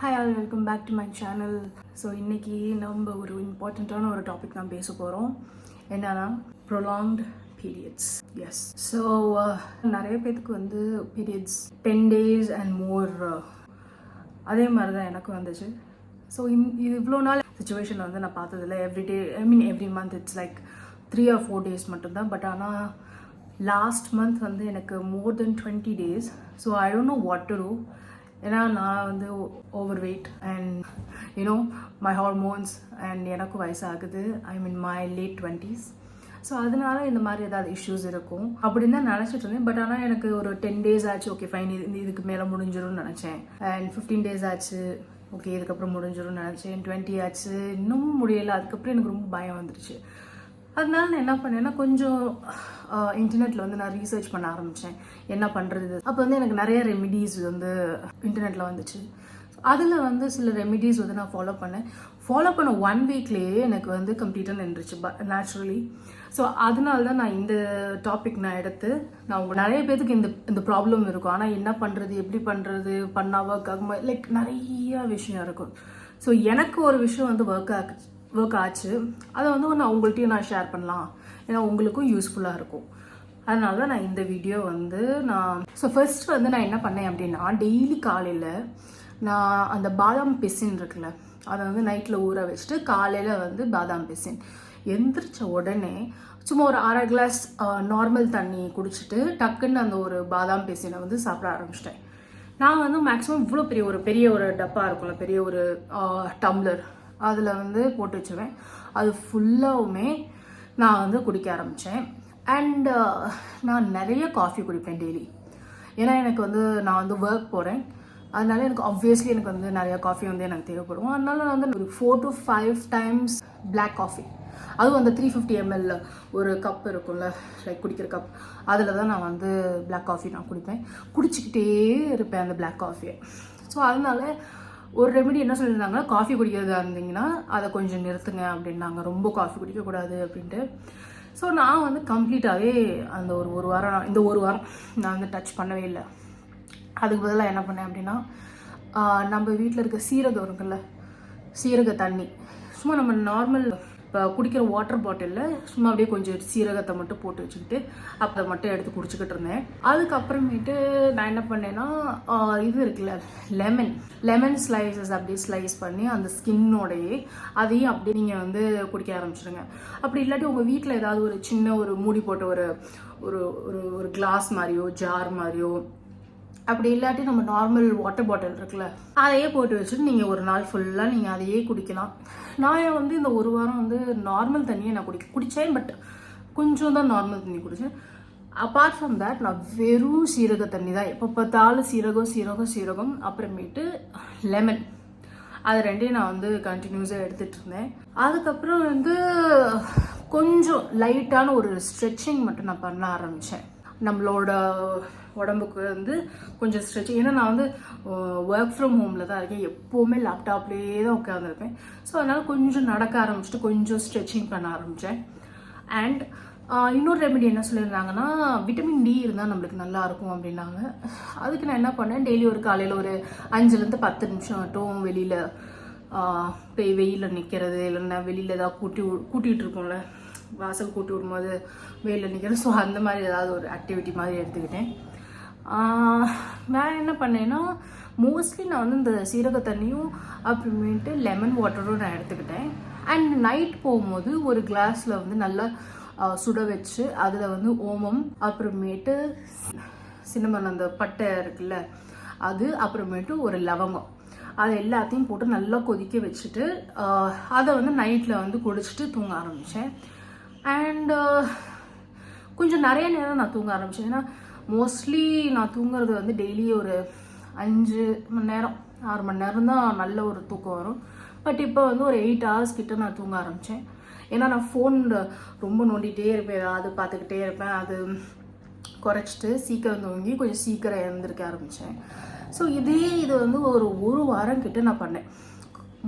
Hi all, welcome back to my channel. So இன்றைக்கி நம்ம ஒரு இம்பார்ட்டண்ட்டான ஒரு டாபிக் தான் பேச போகிறோம். என்னன்னா ப்ரொலாங்ட் பீரியட்ஸ். எஸ், ஸோ நிறைய பேத்துக்கு வந்து பீரியட்ஸ் 10 days அண்ட் மோர் அதே மாதிரி தான் எனக்கு வந்துச்சு. ஸோ இது இவ்வளோ நாள் சுச்சுவேஷனில் வந்து நான் பார்த்ததில்ல. Everyday every month it's like 3 or 4 days மட்டும்தான். பட் ஆனால் லாஸ்ட் மந்த் வந்து எனக்கு more than 20 days. So I don't know what to do. ஏன்னா நான் வந்து over weight and you know my hormones and எனக்கும் வயசாகுது. ஐ மீன் மை லேட் 20s. ஸோ அதனால இந்த மாதிரி ஏதாவது இஷ்யூஸ் இருக்கும் அப்படின்னு தான் நினச்சிட்டு இருந்தேன். பட் ஆனால் எனக்கு ஒரு 10 days ஆச்சு. ஓகே ஃபைன், இதுக்கு மேலே முடிஞ்சிடும்னு நினச்சேன். அண்ட் 15 days ஆச்சு. ஓகே இதுக்கப்புறம் முடிஞ்சிடும்னு நினச்சேன். 20 ஆச்சு, இன்னமும் முடியலை. அதுக்கப்புறம் எனக்கு ரொம்ப பயம் வந்துருச்சு. அதனால நான் என்ன பண்ணேன்னா கொஞ்சம் இன்டர்நெட்டில் வந்து நான் ரீசர்ச் பண்ண ஆரம்பித்தேன் என்ன பண்ணுறது. அப்போ வந்து எனக்கு நிறைய ரெமிடிஸ் வந்து இன்டர்நெட்டில் வந்துச்சு. அதில் வந்து சில ரெமிடிஸ் வந்து நான் ஃபாலோ பண்ண 1 weekலேயே எனக்கு வந்து கம்ப்ளீட்டாக நின்றுச்சு நேச்சுரலி. ஸோ அதனால தான் நான் இந்த டாபிக் நான் எடுத்து நான் உங்கள் நிறைய பேருக்கு இந்த ப்ராப்ளம் இருக்கும். ஆனால் என்ன பண்ணுறது, எப்படி பண்ணுறது, பண்ணா ஒர்க் ஆகுமா, லைக் நிறைய விஷயம் இருக்கும். ஸோ எனக்கு ஒரு விஷயம் வந்து ஒர்க் ஆச்சு. அதை வந்து நான் உங்கள்கிட்டையும் நான் ஷேர் பண்ணலாம், ஏன்னா உங்களுக்கும் யூஸ்ஃபுல்லாக இருக்கும். அதனால தான் நான் இந்த வீடியோ வந்து ஸோ ஃபர்ஸ்ட் வந்து நான் என்ன பண்ணேன் அப்படின்னா, டெய்லி காலையில் நான் அந்த பாதாம் பிசின் இருக்குல்ல, அதை வந்து நைட்டில் ஊற வச்சுட்டு காலையில் வந்து பாதாம் பிசின் எந்திரிச்ச உடனே சும்மா ஒரு 1/2 glass நார்மல் தண்ணி குடிச்சிட்டு டக்குன்னு அந்த ஒரு பாதாம் பிசினை வந்து சாப்பிட ஆரம்பிச்சிட்டேன். நான் வந்து மேக்ஸிமம் இவ்வளோ பெரிய ஒரு டப்பா இருக்கும்ல, பெரிய ஒரு டம்ளர், அதில் வந்து போட்டு வச்சுருவேன். அது ஃபுல்லாகவுமே நான் வந்து குடிக்க ஆரம்பித்தேன். அண்ட் நான் நிறைய காஃபி குடிப்பேன் டெய்லி. ஏன்னா எனக்கு வந்து நான் வந்து ஒர்க் போகிறேன். அதனால எனக்கு ஆப்வியஸ்லி எனக்கு வந்து நிறையா காஃபி வந்து எனக்கு தேவைப்படும். அதனால நான் வந்து ஒரு 4 to 5 times பிளாக் காஃபி, அதுவும் அந்த 350 ml ஒரு கப் இருக்கும்ல, லைக் குடிக்கிற கப், அதில் தான் நான் வந்து பிளாக் காஃபி நான் குடிச்சிக்கிட்டே இருப்பேன் அந்த பிளாக் காஃபியை. ஸோ அதனால ஒரு ரெமெடி என்ன சொல்லியிருந்தாங்கன்னா, காஃபி குடிக்கிறதா இருந்தீங்கன்னா அதை கொஞ்சம் நிறுத்துங்க அப்படின்னாங்க, ரொம்ப காஃபி குடிக்கக்கூடாது அப்படின்ட்டு. ஸோ நான் வந்து கம்ப்ளீட்டாகவே அந்த ஒரு வாரம் இந்த ஒரு வாரம் நான் வந்து டச் பண்ணவே இல்லை. அதுக்கு பதிலாக என்ன பண்ணேன் அப்படின்னா, நம்ம வீட்டில் இருக்க சீரகம் இருக்குல்ல, சீரக தண்ணி, சும்மா நம்ம நார்மல் இப்போ குடிக்கிற வாட்டர் பாட்டிலில் சும்மா அப்படியே கொஞ்சம் சீரகத்தை மட்டும் போட்டு வச்சுக்கிட்டு அப்போ அதை மட்டும் எடுத்து குடிச்சிக்கிட்டு இருந்தேன். அதுக்கப்புறமேட்டு நான் என்ன பண்ணேன்னா, இது இருக்குல்ல லெமன் ஸ்லைசஸ் அப்படியே ஸ்லைஸ் பண்ணி அந்த ஸ்கின்னோடையே அதையும் அப்படியே நீங்கள் வந்து குடிக்க ஆரம்பிச்சிடுங்க. அப்படி இல்லாட்டி உங்கள் வீட்டில் ஏதாவது ஒரு சின்ன ஒரு மூடி போட்ட ஒரு ஒரு ஒரு கிளாஸ் மாதிரியோ ஜார் மாதிரியோ, அப்படி இல்லாட்டி நம்ம நார்மல் வாட்டர் பாட்டில் இருக்குல்ல, அதையே போட்டு வச்சுட்டு நீங்கள் ஒரு நாள் ஃபுல்லாக நீங்கள் அதையே குடிக்கலாம். நான் வந்து இந்த ஒரு வாரம் வந்து நார்மல் தண்ணியை நான் குடித்தேன். பட் கொஞ்சம் தான் நார்மல் தண்ணி குடித்தேன். அப்பார்ட் ஃப்ரம் தேட் நான் வெறும் சீரக தண்ணி தான், எப்போ பார்த்தாலும் சீரகம் அப்புறமேட்டு லெமன், அது ரெண்டையும் நான் வந்து கண்டினியூஸாக எடுத்துகிட்டு இருந்தேன். அதுக்கப்புறம் வந்து கொஞ்சம் லைட்டான ஒரு ஸ்ட்ரெச்சிங் மட்டும் நான் பண்ண ஆரம்பித்தேன். நம்மளோட உடம்புக்கு வந்து கொஞ்சம் ஸ்ட்ரெச்சிங். ஏன்னா நான் வந்து ஒர்க் ஃப்ரம் ஹோமில் தான் இருக்கேன், எப்போவுமே லேப்டாப்லேயே தான் உட்காந்துருப்பேன். ஸோ அதனால் கொஞ்சம் நடக்க ஆரம்பிச்சுட்டு கொஞ்சம் ஸ்ட்ரெச்சிங் பண்ண ஆரம்பித்தேன். அண்ட் இன்னொரு ரெமெடி என்ன சொல்லியிருந்தாங்கன்னா, விட்டமின் டி இருந்தால் நம்மளுக்கு நல்லாயிருக்கும் அப்படின்னாங்க. அதுக்கு நான் என்ன பண்ணேன், டெய்லி ஒரு காலையில் ஒரு 5 to 10 நிமிஷம் மட்டும் வெளியில் போய் வெயிலில் நிற்கிறது, இல்லைன்னா வெளியில் ஏதாவது கூட்டிகிட்டு இருக்கோம்ல, வாசல் கூட்டி விடும்போது வெயிலில் நிற்கிறேன். ஸோ அந்த மாதிரி ஏதாவது ஒரு ஆக்டிவிட்டி மாதிரி எடுத்துக்கிட்டேன். நான் என்ன பண்ணேன்னா, மோஸ்ட்லி நான் வந்து இந்த சீரக தண்ணியும் அப்புறமேட்டு லெமன் வாட்டரும் நான் எடுத்துக்கிட்டேன். அண்ட் நைட் போகும்போது ஒரு கிளாஸில் வந்து நல்லா சுட வச்சு அதில் வந்து ஓமம், அப்புறமேட்டு சின்னமன் அந்த பட்டை இருக்குல்ல அது, அப்புறமேட்டு ஒரு லவங்கம், அதை எல்லாத்தையும் போட்டு நல்லா கொதிக்க வச்சுட்டு அதை வந்து நைட்டில் வந்து குடிச்சிட்டு தூங்க ஆரம்பித்தேன். அண்ட் கொஞ்சம் நிறைய நேரம் நான் தூங்க ஆரம்பித்தேன். ஏன்னா மோஸ்ட்லி நான் தூங்குறது வந்து டெய்லி ஒரு 5 மணி நேரம் 6 மணி நேரம் தான் நல்ல ஒரு தூக்கம் வரும். பட் இப்போ வந்து ஒரு 8 hours கிட்ட நான் தூங்க ஆரம்பித்தேன். ஏன்னா நான் ஃபோன் ரொம்ப நோண்டிகிட்டே இருப்பேன், ஏதாவது பார்த்துக்கிட்டே இருப்பேன். அது குறைச்சிட்டு சீக்கிரம் தூங்கி கொஞ்சம் சீக்கிரம் எழுந்திருக்க ஆரம்பித்தேன். ஸோ இது வந்து ஒரு வாரம் கிட்ட நான் பண்ணேன்.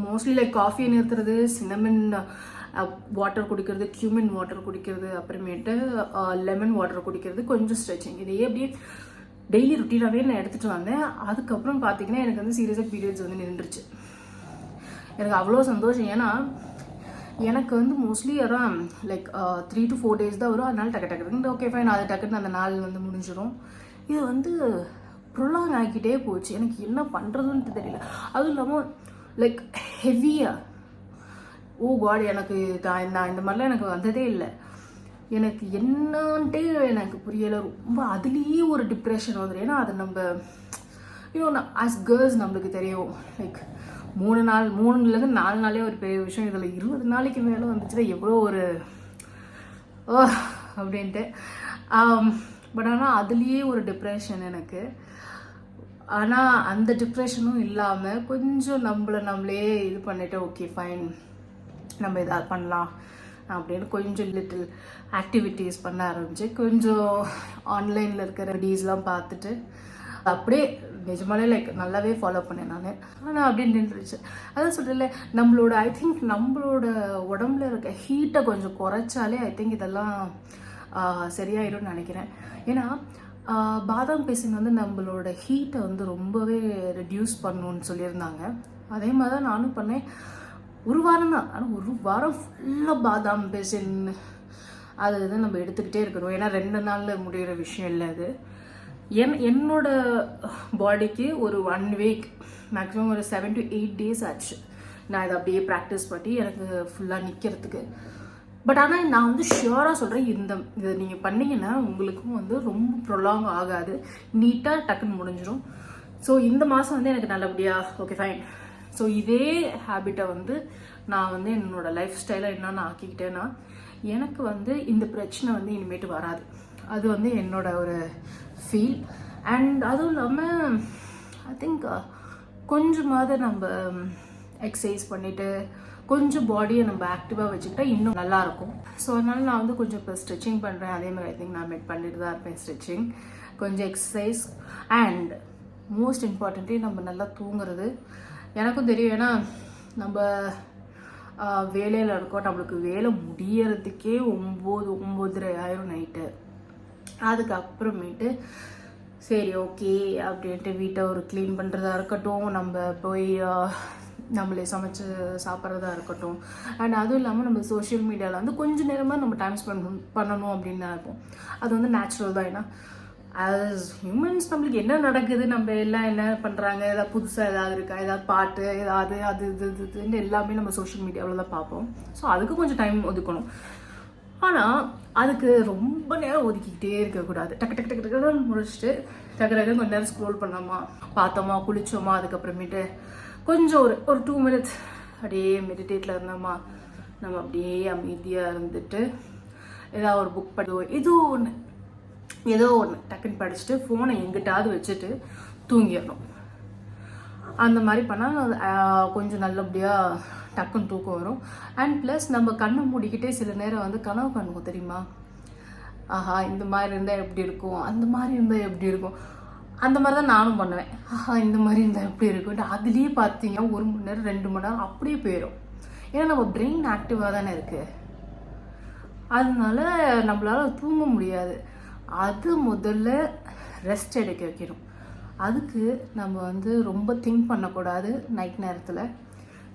மோஸ்ட்லி லைக் காஃபியை நிறுத்துறது, சின்னமன் வாட்டர் குடிக்கிறது, கியூமின் வாட்டர் குடிக்கிறது, அப்புறமேட்டு லெமன் வாட்டர் குடிக்கிறது, கொஞ்சம் ஸ்ட்ரெச்சிங், இதையே அப்படியே டெய்லி ருட்டீனாகவே நான் எடுத்துகிட்டு வந்தேன். அதுக்கப்புறம் பார்த்தீங்கன்னா எனக்கு வந்து சீரியஸாக பீரியட்ஸ் வந்து நின்றுச்சு. எனக்கு அவ்வளோ சந்தோஷம். ஏன்னா எனக்கு வந்து மோஸ்ட்லி அதான் லைக் 3 to 4 days தான் வரும். அதனால டக்கு ஓகே ஃபைன், அது டக்குன்னு அந்த நாள் வந்து முடிஞ்சிடும். இது வந்து ப்ரொலாங் ஆகிக்கிட்டே போச்சு. எனக்கு என்ன பண்ணுறதுன்னு தெரியல. அதுவும் இல்லாமல் லைக் ஹெவியாக, ஓ காட், எனக்கு நான் இந்த மாதிரிலாம் எனக்கு வந்ததே இல்லை. எனக்கு என்னன்ட்டே எனக்கு புரியலை. ரொம்ப அதுலேயே ஒரு டிப்ரெஷன் வந்துடும். ஏன்னா அது நம்ம இன்னும் ஆஸ் கேர்ள்ஸ் நம்மளுக்கு தெரியும், லைக் 3 நாள்லேருந்து 4 நாளே ஒரு பெரிய விஷயம். இதில் 20 நாளைக்கு மேலே வந்துச்சுன்னா எவ்வளோ ஒரு அப்படின்ட்டு. பட் ஆனால் அதுலேயே ஒரு டிப்ரெஷன் எனக்கு. ஆனால் அந்த டிப்ரெஷனும் இல்லாமல் கொஞ்சம் நம்மளே இது பண்ணிவிட்டு ஓகே ஃபைன், நம்ம இதாக பண்ணலாம் அப்படின்னு கொஞ்சம் லிட்டில் ஆக்டிவிட்டீஸ் பண்ண ஆரம்பிச்சு, கொஞ்சம் ஆன்லைனில் இருக்கிற ரெடிஸ்லாம் பார்த்துட்டு அப்படியே நிஜமாலே லைக் நல்லாவே ஃபாலோ பண்ணேன் நான். ஆனால் அப்படியே நின்றுச்சு. அதான் சொல்கிறேன்ல, ஐ திங்க் நம்மளோட உடம்புல இருக்க ஹீட்டை கொஞ்சம் குறைச்சாலே ஐ திங்க் இதெல்லாம் சரியாயிடும்னு நினைக்கிறேன். ஏன்னா பாதாம் பிசின் வந்து நம்மளோட ஹீட்டை வந்து ரொம்பவே ரெடியூஸ் பண்ணணும்னு சொல்லியிருந்தாங்க. அதே மாதிரி தான் நானும் பண்ணேன். ஒரு வாரம் தான், ஆனால் ஒரு வாரம் ஃபுல்லாக பாதாம் பிசின் அது இது நம்ம எடுத்துக்கிட்டே இருக்கணும். ஏன்னா 2 நாளில் முடிகிற விஷயம் இல்லை அது. என்னோட பாடிக்கு ஒரு 1 week மேக்ஸிமம் ஒரு 7 to 8 days ஆச்சு நான் இதை அப்படியே ப்ராக்டிஸ் பண்ணி எனக்கு ஃபுல்லாக நிற்கிறதுக்கு. பட் ஆனால் நான் வந்து ஷியோராக சொல்கிறேன், இதை நீங்கள் பண்ணிங்கன்னா உங்களுக்கும் வந்து ரொம்ப ப்ரொலாங் ஆகாது, நீட்டாக டக்குன்னு முடிஞ்சிடும். ஸோ இந்த மாதம் வந்து எனக்கு நல்லபடியாக ஓகே ஃபைன். ஸோ இதே ஹேபிட்டை வந்து நான் வந்து என்னோட லைஃப் ஸ்டைலை என்னென்னு ஆக்கிக்கிட்டேன்னா எனக்கு வந்து இந்த பிரச்சனை வந்து இனிமேட்டு வராது. அது வந்து என்னோட ஒரு ஃபீல். அண்ட் அதுவும் இல்லாமல் ஐ திங்க் கொஞ்சமாவது நம்ம எக்ஸசைஸ் பண்ணிவிட்டு கொஞ்சம் பாடியை நம்ம ஆக்டிவாக வச்சுக்கிட்டா இன்னும் நல்லாயிருக்கும். ஸோ அதனால் நான் வந்து கொஞ்சம் இப்போ ஸ்ட்ரெச்சிங் பண்ணுறேன். அதே மாதிரி ஐ திங்க் நான் பண்ணிட்டு தான் இருப்பேன் ஸ்ட்ரெச்சிங், கொஞ்சம் எக்ஸசைஸ். அண்ட் மோஸ்ட் இம்பார்ட்டண்ட்லி நம்ம நல்லா தூங்குறது. எனக்கும் தெரியும், ஏன்னா நம்ம வேலையில் இருக்கோம், நம்மளுக்கு வேலை முடியறதுக்கே 9-9:30 ஆயிரும் நைட்டு. அதுக்கப்புறமேட்டு சரி ஓகே அப்படின்ட்டு வீட்டை ஒரு க்ளீன் பண்ணுறதா இருக்கட்டும், நம்ம போய் நம்மளே சமைச்சு சாப்பிட்றதா இருக்கட்டும். அண்ட் அதுவும் இல்லாமல் நம்ம சோஷியல் மீடியாவில் வந்து கொஞ்சம் நேரமாக நம்ம டைம் ஸ்பெண்ட் பண்ணணும் அப்படின்னு நினைப்போம். அது வந்து நேச்சுரல் தான். ஏன்னா ஆஸ் ஹியூமன்ஸ் நம்மளுக்கு என்ன நடக்குது, நம்ம எல்லாம் என்ன பண்ணுறாங்க, ஏதாவது புதுசாக ஏதாவது இருக்கா, ஏதாவது பாட்டு, ஏதாவது அது இதுன்னு எல்லாமே நம்ம சோஷியல் மீடியாவில் தான் பார்ப்போம். ஸோ அதுக்கு கொஞ்சம் டைம் ஒதுக்கணும். ஆனால் அதுக்கு ரொம்ப நேரம் ஒதுக்கிக்கிட்டே இருக்கக்கூடாது. டக்கு முடிச்சுட்டு டக்கு கொஞ்சம் நேரம் ஸ்க்ரோல் பண்ணோமா, பார்த்தோமா, குளிச்சோமா, அதுக்கப்புறமேட்டு கொஞ்சம் ஒரு 2 minutes அப்படியே மெடிடேட்டில் இருந்தோமா, நம்ம அப்படியே அமைதியாக இருந்துட்டு ஏதாவது ஒரு புக் படி ஏதோ ஒன்று டக்குன்னு படிச்சுட்டு ஃபோனை எங்கிட்டாவது வச்சுட்டு தூங்கிடணும். அந்த மாதிரி பண்ணால் கொஞ்சம் நல்லபடியாக டக்குன்னு தூக்கம் வரும். அண்ட் ப்ளஸ் நம்ம கண்ணை மூடிக்கிட்டே சில நேரம் வந்து கனவு பண்ணுவோம் தெரியுமா, ஆஹா இந்த மாதிரி இருந்தால் எப்படி இருக்கும், அந்த மாதிரி இருந்தால் எப்படி இருக்கும். அந்த மாதிரி தான் நானும் பண்ணுவேன். ஆஹா இந்த மாதிரி இருந்தால் எப்படி இருக்குன்ட்டு அதுலேயே பார்த்தீங்கன்னா 1 மணி நேரம் 2 மணி நேரம் அப்படியே போயிடும். ஏன்னா நம்ம பிரெயின் ஆக்டிவாக தானே இருக்குது, அதனால நம்மளால் தூங்க முடியாது. அது முதல்ல ரெஸ்ட் எடுக்க வைக்கணும். அதுக்கு நம்ம வந்து ரொம்ப திங்க் பண்ணக்கூடாது நைட் நேரத்தில்.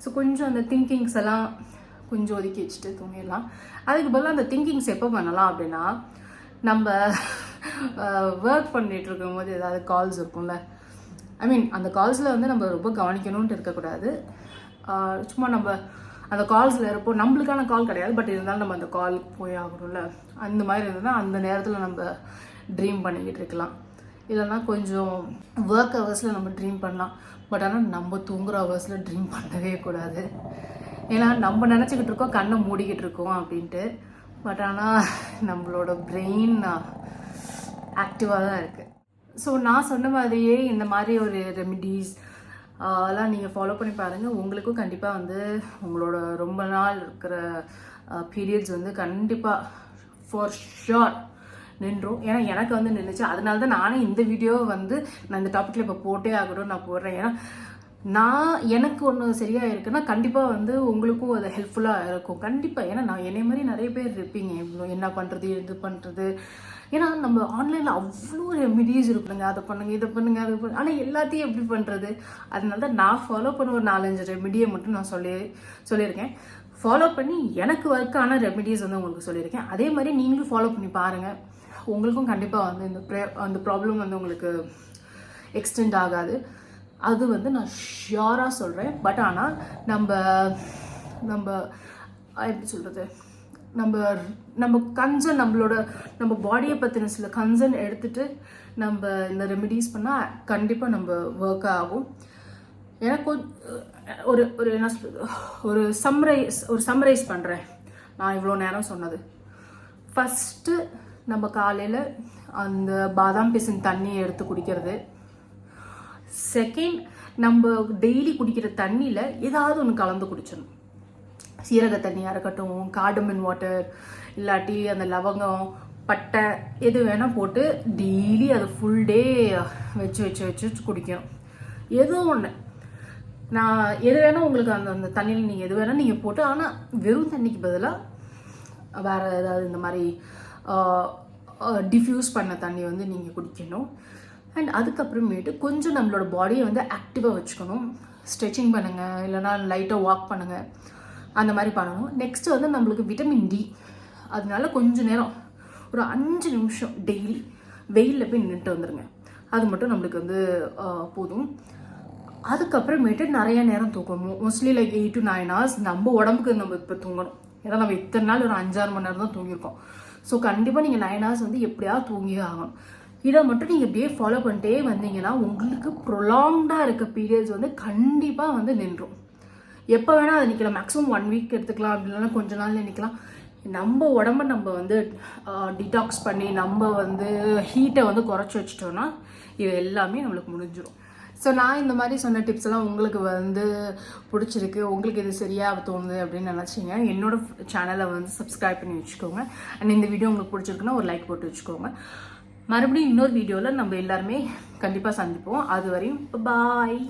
ஸோ கொஞ்சம் அந்த திங்கிங்ஸ் எல்லாம் கொஞ்சம் ஒதுக்கி வச்சுட்டு தூங்கிடலாம். அதுக்கு பதிலாக அந்த திங்கிங்ஸ் எப்போ பண்ணலாம் அப்படின்னா, நம்ம ஒர்க் பண்ணிகிட்டு இருக்கும்போது ஏதாவது கால்ஸ் இருக்கும்ல, ஐ மீன் அந்த கால்ஸில் வந்து நம்ம ரொம்ப கவனிக்கணும்ன்ட்டு இருக்கக்கூடாது. சும்மா நம்ம அந்த கால்ஸில் இருப்போம், நம்மளுக்கான கால் கிடையாது, பட் இருந்தாலும் நம்ம அந்த காலுக்கு போய் ஆகணும்ல, அந்த மாதிரி இருந்ததுன்னா அந்த நேரத்தில் நம்ம ட்ரீம் பண்ணிக்கிட்டு இருக்கலாம். இல்லைன்னா கொஞ்சம் ஒர்க் ஹவர்ஸில் நம்ம ட்ரீம் பண்ணலாம். பட் ஆனால் நம்ம தூங்குகிற ஹவர்ஸில் ட்ரீம் பண்ணவே கூடாது. ஏன்னா நம்ம நினச்சிக்கிட்டு இருக்கோம் கண்ணை மூடிக்கிட்டு இருக்கோம் அப்படின்ட்டு, பட் ஆனால் நம்மளோட பிரெயின் ஆக்டிவாக தான் இருக்குது. ஸோ நான் சொன்ன மாதிரியே இந்த மாதிரி ஒரு ரெமிடிஸ் அதெல்லாம் நீங்கள் ஃபாலோ பண்ணி பாருங்கள். உங்களுக்கும் கண்டிப்பாக வந்து உங்களோட ரொம்ப நாள் இருக்கிற பீரியட்ஸ் வந்து கண்டிப்பாக ஃபார் ஷுர் நின்றும். ஏன்னா எனக்கு வந்து நின்றுச்சு. அதனால தான் நானே இந்த வீடியோவை வந்து நான் இந்த டாப்பிக்கில் இப்போ போட்டே ஆகணும்னு நான் போடுறேன். ஏன்னா எனக்கு ஒன்று சரியாக இருக்குன்னா கண்டிப்பாக வந்து உங்களுக்கும் அது ஹெல்ப்ஃபுல்லாக இருக்கும் கண்டிப்பாக. ஏன்னா நான் என்னை மாதிரி நிறைய பேர் இருப்பீங்க, இவ்வளோ என்ன பண்ணுறது, இது பண்ணுறது, ஏன்னா நம்ம ஆன்லைனில் அவ்வளோ ரெமிடிஸ் இருக்குங்க, அதை பண்ணுங்க இதை பண்ணுங்க அது பண்ணுங்க, ஆனால் எல்லாத்தையும் எப்படி பண்ணுறது? அதனால தான் நான் ஃபாலோ பண்ண ஒரு 4-5 ரெமிடியை மட்டும் நான் சொல்லியிருக்கேன். ஃபாலோ பண்ணி எனக்கு ஒர்க்கான ரெமிடிஸ் வந்து உங்களுக்கு சொல்லியிருக்கேன். அதே மாதிரி நீங்களும் ஃபாலோ பண்ணி பாருங்கள். உங்களுக்கும் கண்டிப்பாக வந்து அந்த ப்ராப்ளம் வந்து உங்களுக்கு எக்ஸ்டெண்ட் ஆகாது. அது வந்து நான் ஷியோராக சொல்கிறேன். பட் ஆனால் நம்ம எப்படி சொல்கிறது, நம்ம கன்சர்ன், நம்ம பாடியை பற்றின சில கன்சர்ன் எடுத்துகிட்டு நம்ம இந்த ரெமிடிஸ் பண்ணால் கண்டிப்பாக நம்ம ஒர்க் ஆகும். எனக்கு ஒரு என்ன சொல்கிறது, ஒரு சம்மரைஸ் பண்ணுறேன் நான் இவ்வளோ நேரம் சொன்னது. ஃபஸ்ட்டு நம்ம காலையில் அந்த பாதாம் பிசின் தண்ணியை எடுத்து குடிக்கிறது. செகண்ட், நம்ம டெய்லி குடிக்கிற தண்ணியில் ஏதாவது ஒன்று கலந்து குடிச்சிடணும். சீரக தண்ணியாக இருக்கட்டும், கார்டமன் வாட்டர், இல்லாட்டி அந்த லவங்கம், பட்டை, எது வேணால் போட்டு டெய்லி அதை ஃபுல் டே வச்சு குடிக்கணும். ஏதோ ஒன்று, நான் எது வேணால் உங்களுக்கு அந்த தண்ணியில் நீங்கள் எது வேணால் நீங்கள் போட்டு, ஆனால் வெறும் தண்ணிக்கு பதிலாக வேறு ஏதாவது இந்த மாதிரி டிஃப்யூஸ் பண்ண தண்ணி வந்து நீங்கள் குடிக்கணும். அண்ட் அதுக்கப்புறமேட்டு கொஞ்சம் நம்மளோட பாடியை வந்து ஆக்டிவாக வச்சுக்கணும். ஸ்ட்ரெச்சிங் பண்ணுங்கள், இல்லைனா லைட்டாக வாக் பண்ணுங்கள், அந்த மாதிரி பண்ணணும். நெக்ஸ்ட்டு வந்து நம்மளுக்கு விட்டமின் டி, அதனால கொஞ்சம் நேரம் ஒரு 5 நிமிஷம் டெய்லி வெயிலில் போய் நின்றுட்டு வந்துடுங்க. அது மட்டும் நம்மளுக்கு வந்து போதும். அதுக்கப்புறமேட்டு நிறைய நேரம் தூக்கணும். மோஸ்ட்லி லைக் 8 to 9 hours நம்ம உடம்புக்கு நம்ம இப்போ தூங்கணும். ஏன்னா நம்ம இத்தனை நாள் ஒரு 5-6 மணி நேரம் தான் தூங்கியிருக்கோம். ஸோ கண்டிப்பாக நீங்கள் 9 hours வந்து எப்படியாவது தூங்கியே ஆகணும். இதை மட்டும் நீங்கள் இப்படியே ஃபாலோ பண்ணிட்டே வந்தீங்கன்னா உங்களுக்கு ப்ரொலாங்டாக இருக்க பீரியட்ஸ் வந்து கண்டிப்பாக வந்து நின்றும். எப்போ வேணால் அதை நிற்கலாம். மேக்ஸிமம் 1 week எடுத்துக்கலாம், அப்படி இல்லைன்னா கொஞ்ச நாளில் நிற்கலாம். நம்ம உடம்ப நம்ம வந்து டிடாக்ஸ் பண்ணி நம்ம வந்து ஹீட்டை வந்து குறைச்சி வச்சிட்டோன்னா இது எல்லாமே நம்மளுக்கு முடிஞ்சிடும். ஸோ நான் இந்த மாதிரி சொன்ன டிப்ஸ் எல்லாம் உங்களுக்கு வந்து பிடிச்சிருக்கு, உங்களுக்கு இது சரியாக தோணுது அப்படின்னு நினச்சிங்க, என்னோட சேனலை வந்து சப்ஸ்கிரைப் பண்ணி வச்சுக்கோங்க. அண்ட் இந்த வீடியோ உங்களுக்கு பிடிச்சிருக்குன்னா ஒரு லைக் போட்டு வச்சுக்கோங்க. மறுபடியும் இன்னொரு வீடியோவில் நம்ம எல்லாருமே கண்டிப்பாக சந்திப்போம். அது வரையும் பாய்.